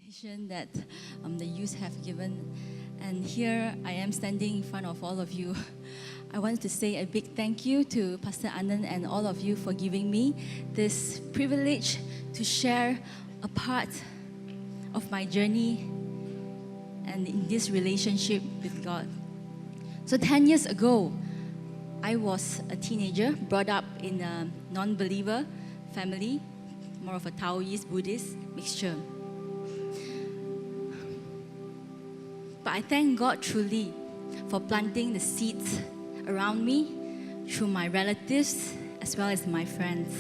invitation that the youth have given. And here I am standing in front of all of you. I want to say a big thank you to Pastor Anand and all of you for giving me this privilege to share a part of my journey and in this relationship with God. So 10 years ago, I was a teenager brought up in a non-believer family, more of a Taoist Buddhist mixture. But I thank God truly for planting the seeds around me through my relatives as well as my friends.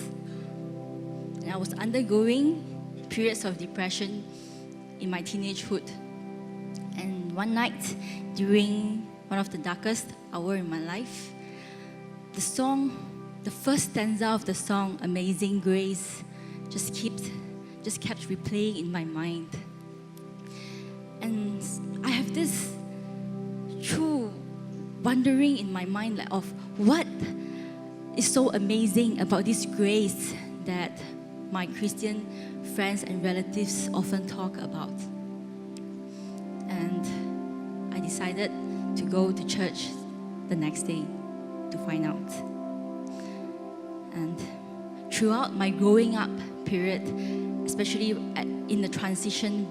And I was undergoing periods of depression in my teenagehood. And one night, during one of the darkest hours in my life, the first stanza of the song, Amazing Grace, just kept replaying in my mind. And I have this true wondering in my mind of what is so amazing about this grace that my Christian friends and relatives often talk about. And I decided to go to church the next day to find out. And throughout my growing up period, especially in the transition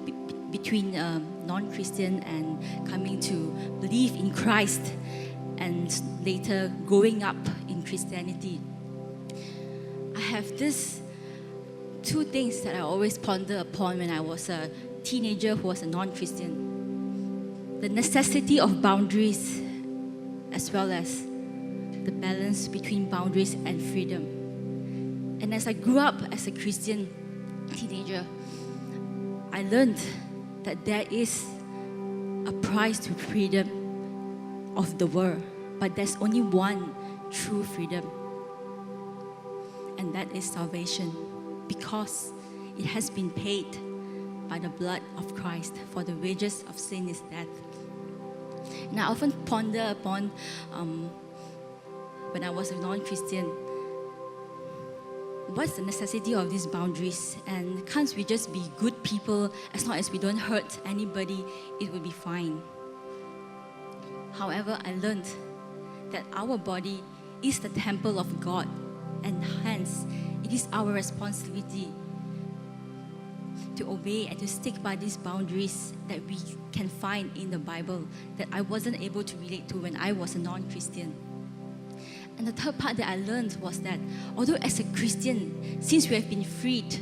between non-Christian and coming to believe in Christ, and later growing up in Christianity, I have these two things that I always ponder upon when I was a teenager who was a non-Christian: the necessity of boundaries as well as the balance between boundaries and freedom. And as I grew up as a Christian teenager, I learned that there is a price to freedom of the world, but there's only one true freedom, and that is salvation, because it has been paid by the blood of Christ, for the wages of sin is death. And I often ponder upon when I was a non-Christian, what's the necessity of these boundaries? And can't we just be good people as long as we don't hurt anybody, it will be fine. However, I learned that our body is the temple of God, and hence it is our responsibility to obey and to stick by these boundaries that we can find in the Bible that I wasn't able to relate to when I was a non-Christian. And the third part that I learned was that although as a Christian, since we have been freed,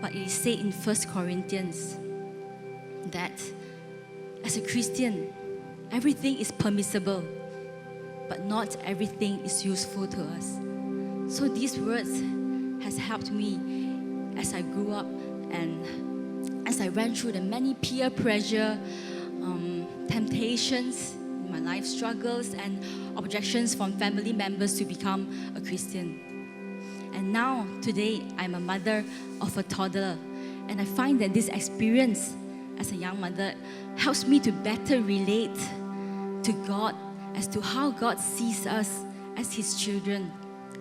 but it is said in 1 Corinthians that as a Christian, everything is permissible, but not everything is useful to us. So these words has helped me as I grew up and as I ran through the many peer pressure, temptations, my life struggles and objections from family members to become a Christian. And now, today, I'm a mother of a toddler, and I find that this experience as a young mother helps me to better relate to God as to how God sees us as His children,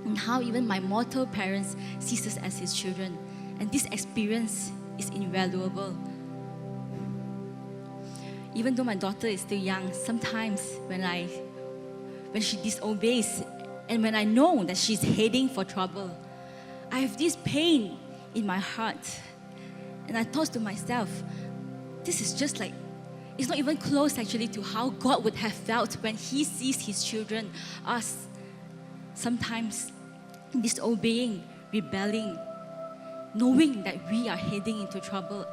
and how even my mortal parents sees us as His children. And this experience is invaluable. Even though my daughter is still young, sometimes when she disobeys and when I know that she's heading for trouble, I have this pain in my heart. And I thought to myself, this is just like, it's not even close actually to how God would have felt when He sees His children, us, sometimes disobeying, rebelling, knowing that we are heading into trouble.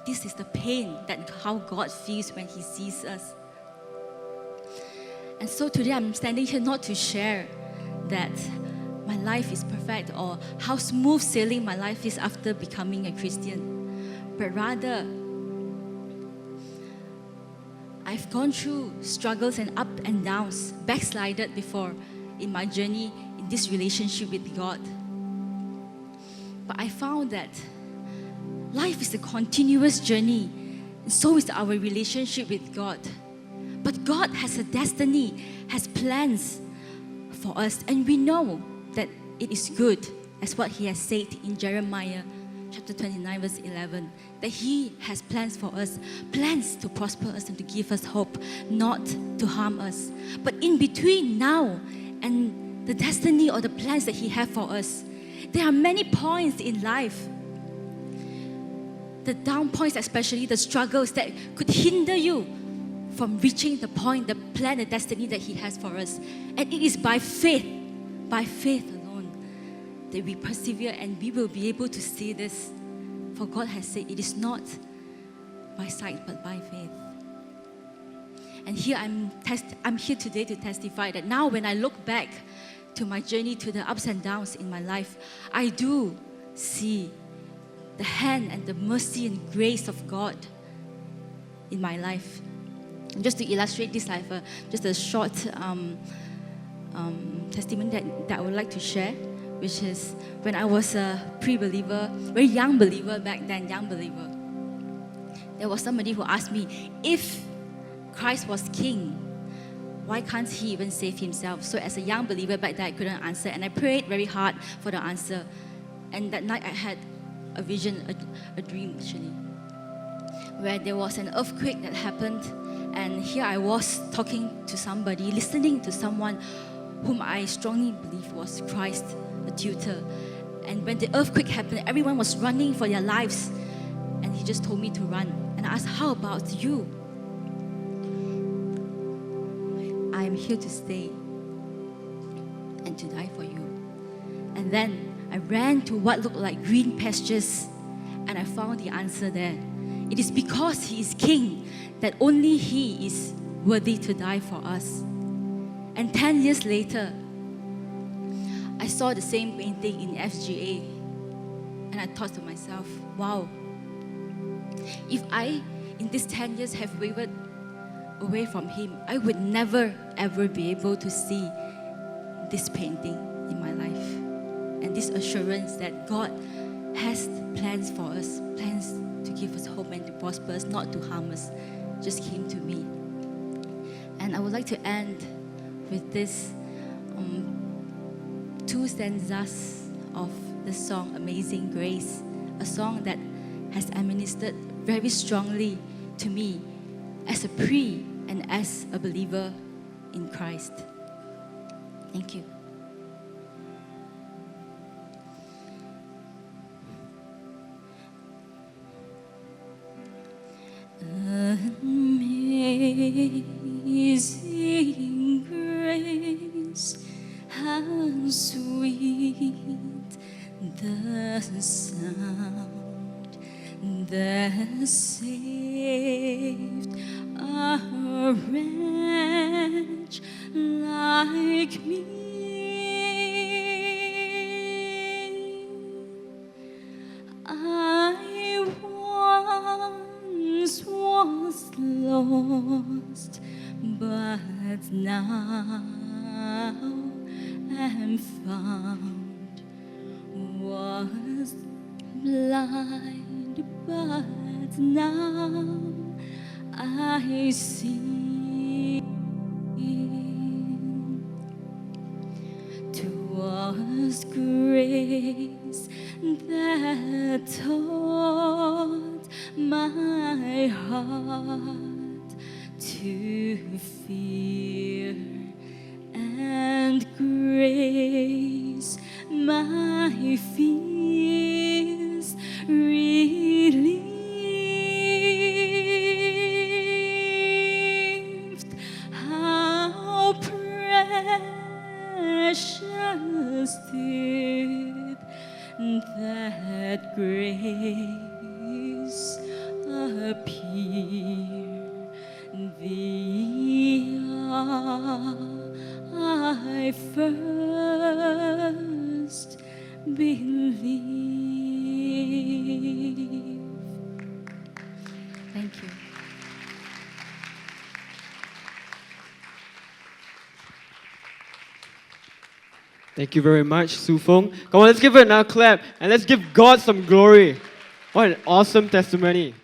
This is the pain that how God feels when He sees us. And so today I'm standing here not to share that my life is perfect or how smooth sailing my life is after becoming a Christian, but rather I've gone through struggles and ups and downs, backslided before in my journey in this relationship with God. But I found that life is a continuous journey, and so is our relationship with God. But God has a destiny, has plans for us, and we know that it is good, as what He has said in Jeremiah chapter chapter 29, verse 11, that He has plans for us, plans to prosper us and to give us hope, not to harm us. But in between now and the destiny or the plans that He has for us, there are many points in life. The down points, especially the struggles that could hinder you from reaching the point, the plan, the destiny that He has for us. And it is by faith alone, that we persevere and we will be able to see this. For God has said, it is not by sight but by faith. And here I'm here today to testify that now when I look back to my journey, to the ups and downs in my life, I do see the hand and the mercy and grace of God in my life. And just to illustrate this, I have just a short testimony that I would like to share, which is when I was a pre-believer, very young believer back then, there was somebody who asked me, if Christ was king, why can't He even save Himself? So as a young believer back then, I couldn't answer, and I prayed very hard for the answer. And that night I had a vision, a dream actually, where there was an earthquake that happened, and here I was talking to somebody, listening to someone whom I strongly believe was Christ, a tutor. And when the earthquake happened, everyone was running for their lives, and He just told me to run. And I asked, how about you? I am here to stay and to die for you. And then I ran to what looked like green pastures, and I found the answer there. It is because He is King that only He is worthy to die for us. And 10 years later, I saw the same painting in FGA, and I thought to myself, wow, if I, in these 10 years, have wavered away from Him, I would never ever be able to see this painting in my life. And this assurance that God has plans for us, plans to give us hope and to prosper us, not to harm us, just came to me. And I would like to end with this two stanzas of the song Amazing Grace, a song that has administered very strongly to me as a pre and as a believer in Christ. Thank you. Amazing grace, how sweet the sound that saved a wretch like me. I once was lost, but now am found. Was blind, but now I see. 'Twas grace that taught my heart to fear, and grace my fears relieved. How precious did that grace appear the hour I first believed. Thank you. Thank you very much, Su Fong. Come on, let's give her another clap and let's give God some glory. What an awesome testimony.